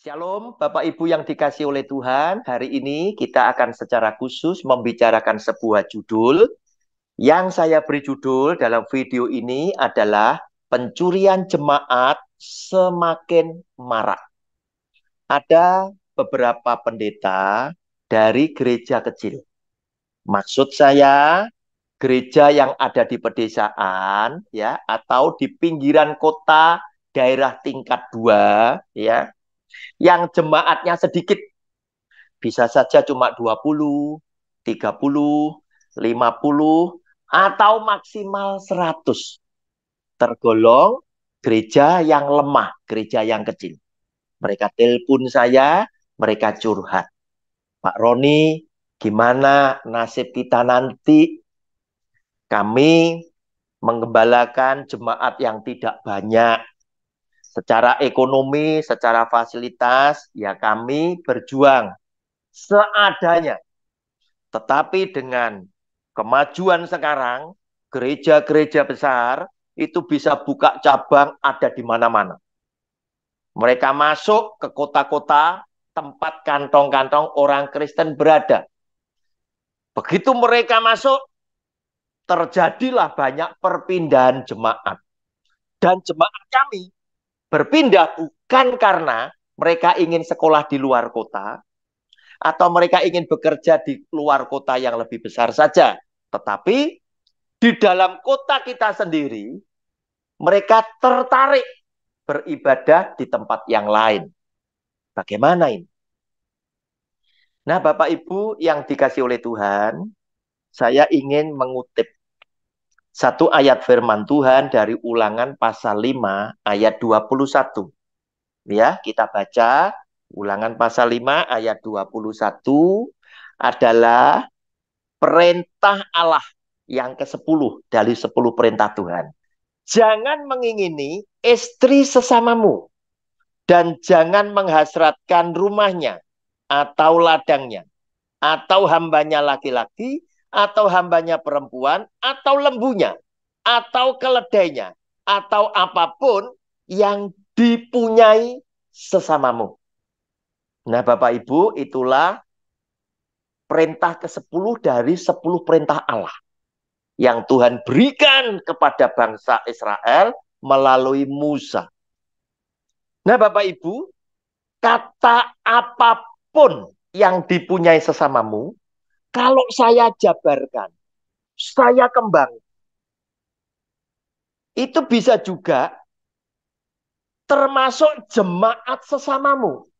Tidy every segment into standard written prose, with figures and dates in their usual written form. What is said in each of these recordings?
Shalom, Bapak Ibu yang dikasihi oleh Tuhan. Hari ini kita akan secara khusus membicarakan sebuah judul. Yang saya beri judul dalam video ini adalah pencurian jemaat semakin marak. Ada beberapa pendeta dari gereja kecil. Maksud saya gereja yang ada di pedesaan ya atau di pinggiran kota daerah tingkat 2 ya yang jemaatnya sedikit. Bisa saja cuma 20, 30, 50, atau maksimal 100. Tergolong gereja yang lemah, gereja yang kecil. Mereka telepon saya, mereka curhat. Pak Roni, gimana nasib kita nanti? Kami menggembalakan jemaat yang tidak banyak. Secara ekonomi, secara fasilitas, ya kami berjuang seadanya. Tetapi dengan kemajuan sekarang, gereja-gereja besar itu bisa buka cabang ada di mana-mana. Mereka masuk ke kota-kota tempat kantong-kantong orang Kristen berada. Begitu mereka masuk, terjadilah banyak perpindahan jemaat. Dan jemaat kami berpindah bukan karena mereka ingin sekolah di luar kota, atau mereka ingin bekerja di luar kota yang lebih besar saja. Tetapi di dalam kota kita sendiri, mereka tertarik beribadah di tempat yang lain. Bagaimana ini? Nah, Bapak Ibu yang dikasih oleh Tuhan, saya ingin mengutip satu ayat firman Tuhan dari Ulangan pasal 5 ayat 21. Ya, kita baca Ulangan pasal 5 ayat 21 adalah perintah Allah yang ke-10 dari 10 perintah Tuhan. Jangan mengingini istri sesamamu dan jangan menghasratkan rumahnya atau ladangnya atau hambanya laki-laki atau hambanya perempuan atau lembunya atau keledainya atau apapun yang dipunyai sesamamu. Nah, Bapak Ibu, itulah perintah ke-10 dari 10 perintah Allah yang Tuhan berikan kepada bangsa Israel melalui Musa. Nah, Bapak Ibu, kata apapun yang dipunyai sesamamu, kalau saya jabarkan, saya kembang, itu bisa juga termasuk jemaat sesamamu.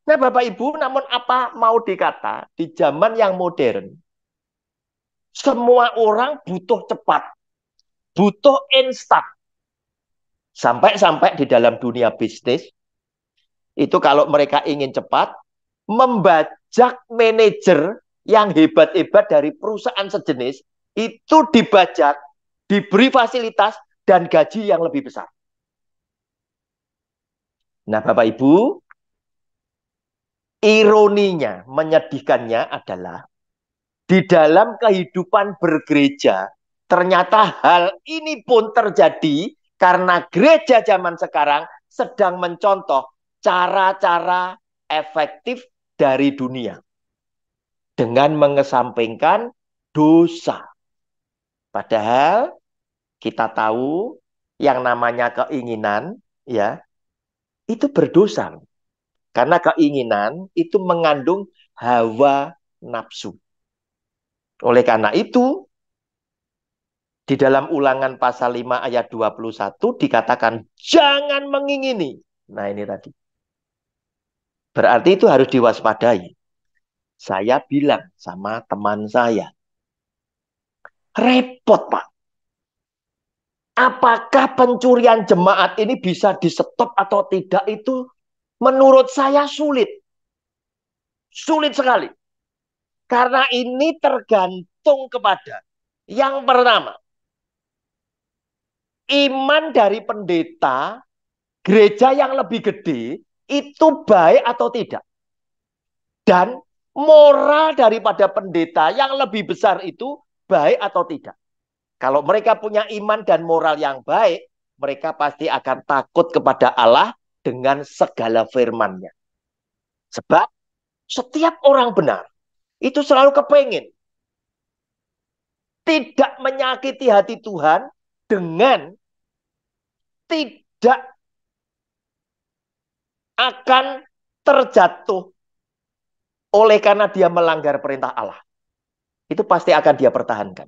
Nah, Bapak Ibu, namun apa mau dikata, di zaman yang modern, semua orang butuh cepat, butuh instan. Sampai-sampai di dalam dunia bisnis, itu kalau mereka ingin cepat, membajak manajer yang hebat-hebat dari perusahaan sejenis, itu dibajak, diberi fasilitas, dan gaji yang lebih besar. Nah, Bapak Ibu, ironinya, menyedihkannya adalah, di dalam kehidupan bergereja, ternyata hal ini pun terjadi karena gereja zaman sekarang sedang mencontoh cara-cara efektif dari dunia dengan mengesampingkan dosa. Padahal kita tahu yang namanya keinginan ya itu berdosa. Karena keinginan itu mengandung hawa nafsu. Oleh karena itu di dalam Ulangan pasal 5 ayat 21 dikatakan jangan mengingini. Nah, ini tadi. Berarti itu harus diwaspadai. Saya bilang sama teman saya, repot Pak. Apakah pencurian jemaat ini bisa di-stop atau tidak itu menurut saya sulit. Sulit sekali. Karena ini tergantung kepada yang pertama, iman dari pendeta gereja yang lebih gede itu baik atau tidak. Dan moral daripada pendeta yang lebih besar itu baik atau tidak. Kalau mereka punya iman dan moral yang baik, mereka pasti akan takut kepada Allah dengan segala firman-Nya. Sebab setiap orang benar itu selalu kepengen tidak menyakiti hati Tuhan dengan tidak akan terjatuh oleh karena dia melanggar perintah Allah. Itu pasti akan dia pertahankan.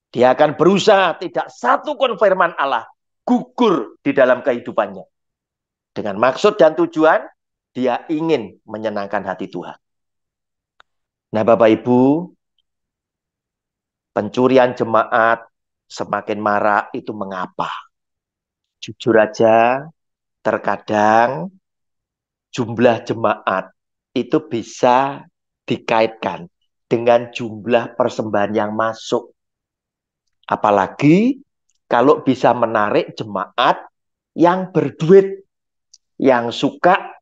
Dia akan berusaha tidak satu pun firman Allah gugur di dalam kehidupannya. Dengan maksud dan tujuan, dia ingin menyenangkan hati Tuhan. Nah, Bapak Ibu, pencurian jemaat semakin marak itu mengapa? Jujur aja, terkadang jumlah jemaat itu bisa dikaitkan dengan jumlah persembahan yang masuk. Apalagi kalau bisa menarik jemaat yang berduit, yang suka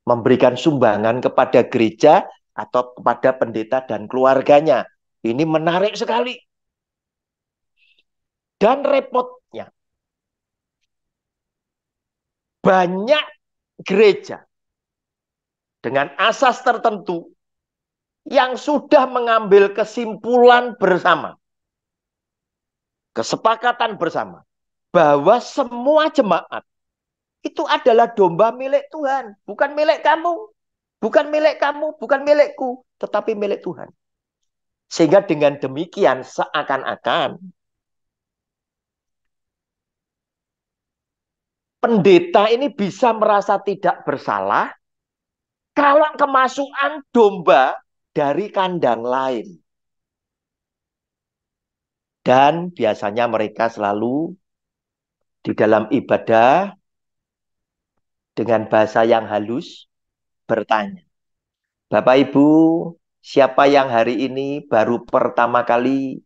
memberikan sumbangan kepada gereja atau kepada pendeta dan keluarganya. Ini menarik sekali. Dan repotnya, banyak gereja dengan asas tertentu yang sudah mengambil kesimpulan bersama, kesepakatan bersama, bahwa semua jemaat itu adalah domba milik Tuhan. Bukan milik kamu. Bukan milik kamu, bukan milikku, tetapi milik Tuhan. Sehingga dengan demikian seakan-akan pendeta ini bisa merasa tidak bersalah kalau kemasukan domba dari kandang lain. Dan biasanya mereka selalu di dalam ibadah dengan bahasa yang halus bertanya, Bapak Ibu, siapa yang hari ini baru pertama kali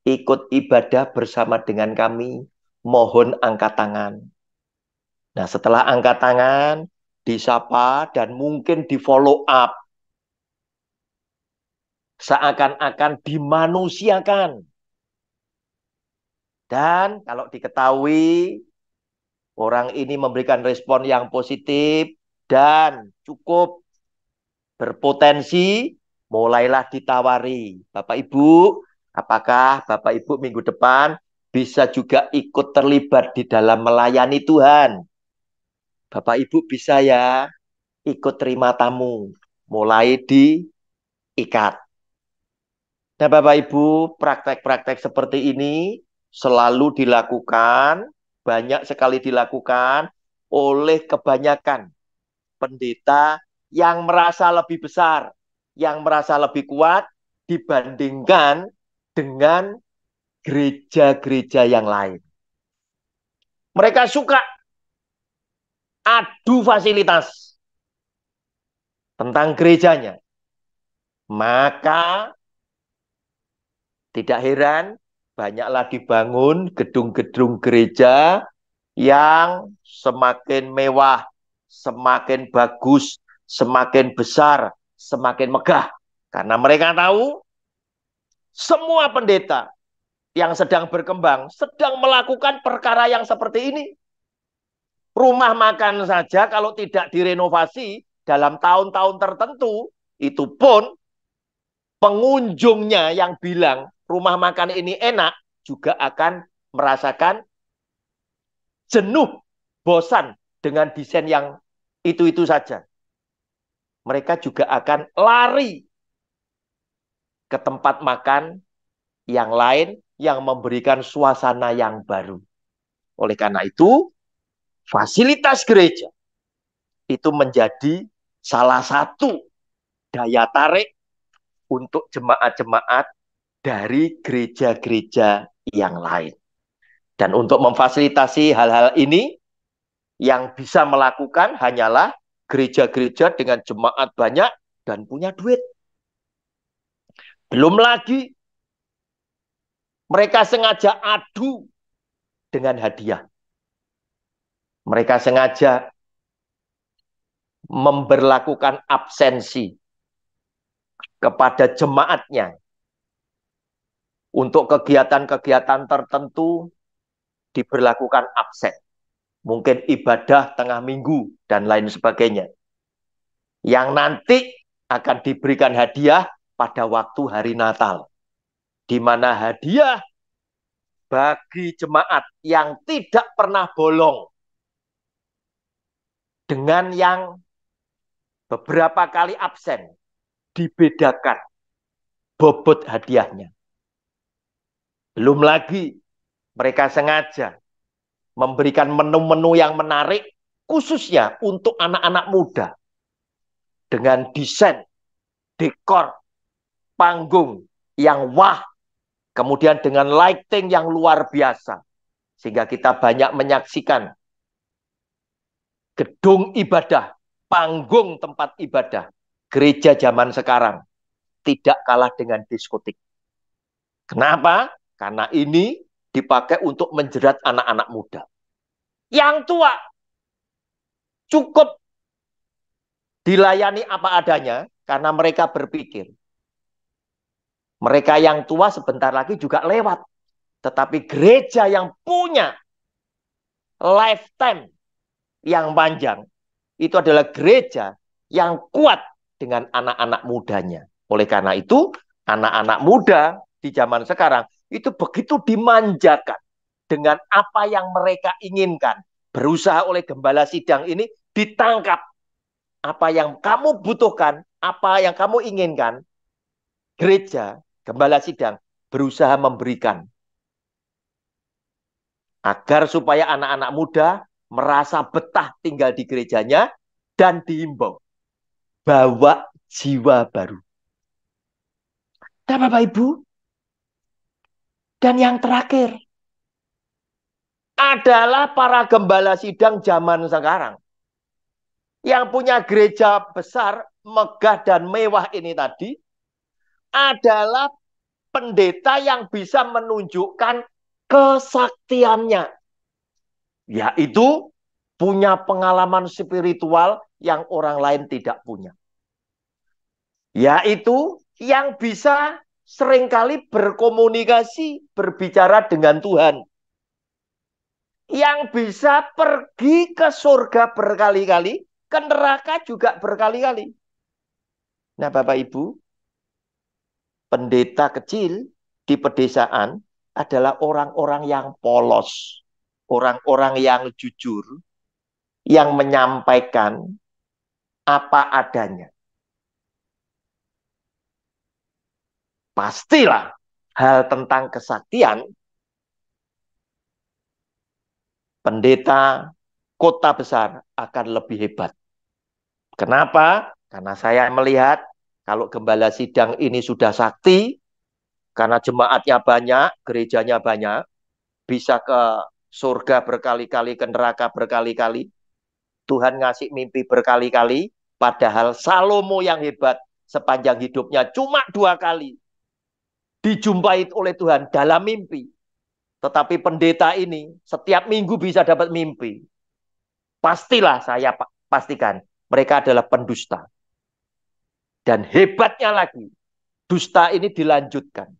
ikut ibadah bersama dengan kami? Mohon angkat tangan. Nah, setelah angkat tangan, disapa dan mungkin di follow up. Seakan-akan dimanusiakan. Dan kalau diketahui orang ini memberikan respon yang positif dan cukup berpotensi, mulailah ditawari. Bapak Ibu, apakah Bapak Ibu minggu depan bisa juga ikut terlibat di dalam melayani Tuhan? Bapak Ibu bisa ya ikut terima tamu. Mulai diikat. Nah, Bapak Ibu, praktek-praktek seperti ini selalu dilakukan, banyak sekali dilakukan oleh kebanyakan pendeta yang merasa lebih besar, yang merasa lebih kuat dibandingkan dengan gereja-gereja yang lain. Mereka suka adu fasilitas tentang gerejanya. Maka tidak heran banyaklah dibangun gedung-gedung gereja yang semakin mewah, semakin bagus, semakin besar, semakin megah. Karena mereka tahu semua pendeta yang sedang berkembang sedang melakukan perkara yang seperti ini. Rumah makan saja kalau tidak direnovasi dalam tahun-tahun tertentu, itu pun pengunjungnya yang bilang rumah makan ini enak juga akan merasakan jenuh, bosan dengan desain yang itu-itu saja. Mereka juga akan lari ke tempat makan yang lain yang memberikan suasana yang baru. Oleh karena itu, fasilitas gereja itu menjadi salah satu daya tarik untuk jemaat-jemaat dari gereja-gereja yang lain. Dan untuk memfasilitasi hal-hal ini, yang bisa melakukan hanyalah gereja-gereja dengan jemaat banyak dan punya duit. Belum lagi mereka sengaja adu dengan hadiah. Mereka sengaja memberlakukan absensi kepada jemaatnya untuk kegiatan-kegiatan tertentu diberlakukan absen. mungkin ibadah tengah minggu, dan lain sebagainya. Yang nanti akan diberikan hadiah pada waktu hari Natal. Di mana hadiah bagi jemaat yang tidak pernah bolong dengan yang beberapa kali absen, dibedakan bobot hadiahnya. Belum lagi mereka sengaja memberikan menu-menu yang menarik khususnya untuk anak-anak muda. Dengan desain, dekor, panggung yang wah, kemudian dengan lighting yang luar biasa. Sehingga kita banyak menyaksikan gedung ibadah, panggung tempat ibadah, gereja zaman sekarang tidak kalah dengan diskotik. Kenapa? Karena ini dipakai untuk menjerat anak-anak muda. Yang tua cukup dilayani apa adanya karena mereka berpikir mereka yang tua sebentar lagi juga lewat. Tetapi gereja yang punya lifetime yang panjang itu adalah gereja yang kuat dengan anak-anak mudanya. Oleh karena itu, anak-anak muda di zaman sekarang itu begitu dimanjakan dengan apa yang mereka inginkan. Berusaha oleh gembala sidang ini ditangkap. Apa yang kamu butuhkan, apa yang kamu inginkan, gereja, gembala sidang berusaha memberikan. Agar supaya anak-anak muda merasa betah tinggal di gerejanya dan diimbau. Bawa jiwa baru. Nah, Bapak Ibu, dan yang terakhir adalah para gembala sidang zaman sekarang. Yang punya gereja besar, megah dan mewah ini tadi adalah pendeta yang bisa menunjukkan kesaktiannya. Yaitu punya pengalaman spiritual yang orang lain tidak punya. Yaitu yang bisa seringkali berkomunikasi, berbicara dengan Tuhan. Yang bisa pergi ke surga berkali-kali, ke neraka juga berkali-kali. Nah, Bapak Ibu, pendeta kecil di pedesaan adalah orang-orang yang polos, orang-orang yang jujur, yang menyampaikan apa adanya. Pastilah hal tentang kesaktian pendeta kota besar akan lebih hebat. Kenapa? Karena saya melihat kalau gembala sidang ini sudah sakti, karena jemaatnya banyak, gerejanya banyak, bisa ke surga berkali-kali, ke neraka berkali-kali. Tuhan ngasih mimpi berkali-kali, padahal Salomo yang hebat sepanjang hidupnya cuma 2 kali dijumpai oleh Tuhan dalam mimpi. Tetapi pendeta ini setiap minggu bisa dapat mimpi. Pastilah saya pastikan mereka adalah pendusta. Dan hebatnya lagi, dusta ini dilanjutkan.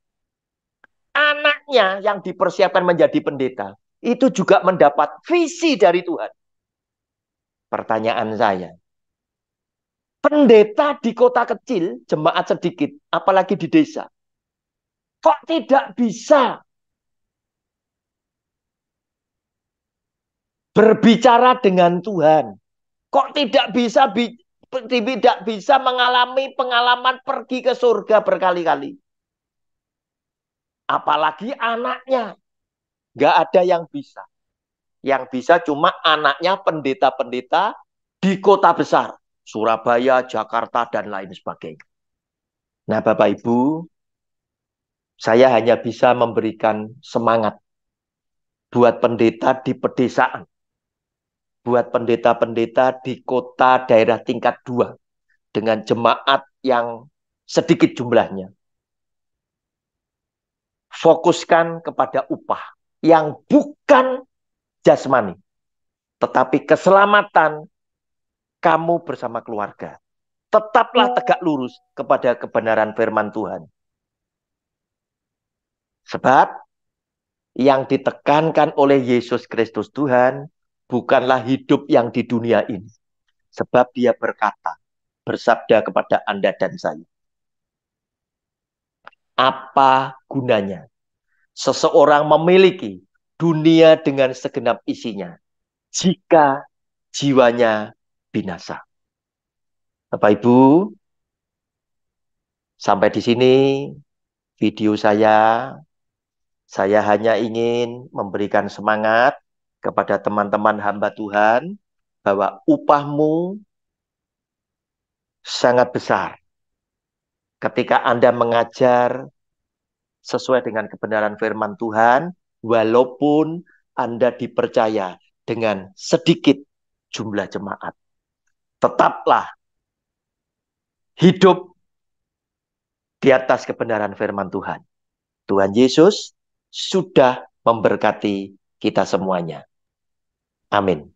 Anaknya yang dipersiapkan menjadi pendeta, itu juga mendapat visi dari Tuhan. Pertanyaan saya, pendeta di kota kecil, jemaat sedikit, apalagi di desa, kok tidak bisa berbicara dengan Tuhan? Kok tidak bisa mengalami pengalaman pergi ke surga berkali-kali? Apalagi anaknya. Nggak ada yang bisa. Yang bisa cuma anaknya pendeta-pendeta di kota besar. Surabaya, Jakarta, dan lain sebagainya. Nah, Bapak Ibu, saya hanya bisa memberikan semangat buat pendeta di pedesaan. Buat pendeta-pendeta di kota daerah tingkat 2. Dengan jemaat yang sedikit jumlahnya. Fokuskan kepada upah yang bukan jasmani, tetapi keselamatan kamu bersama keluarga. Tetaplah tegak lurus kepada kebenaran firman Tuhan. Sebab yang ditekankan oleh Yesus Kristus Tuhan bukanlah hidup yang di dunia ini. Sebab dia berkata, bersabda kepada Anda dan saya, apa gunanya seseorang memiliki dunia dengan segenap isinya jika jiwanya binasa? Bapak Ibu, sampai di sini video saya. Saya hanya ingin memberikan semangat kepada teman-teman hamba Tuhan bahwa upahmu sangat besar ketika Anda mengajar sesuai dengan kebenaran firman Tuhan, walaupun Anda dipercaya dengan sedikit jumlah jemaat. Tetaplah hidup di atas kebenaran firman Tuhan. Tuhan Yesus sudah memberkati kita semuanya. Amin.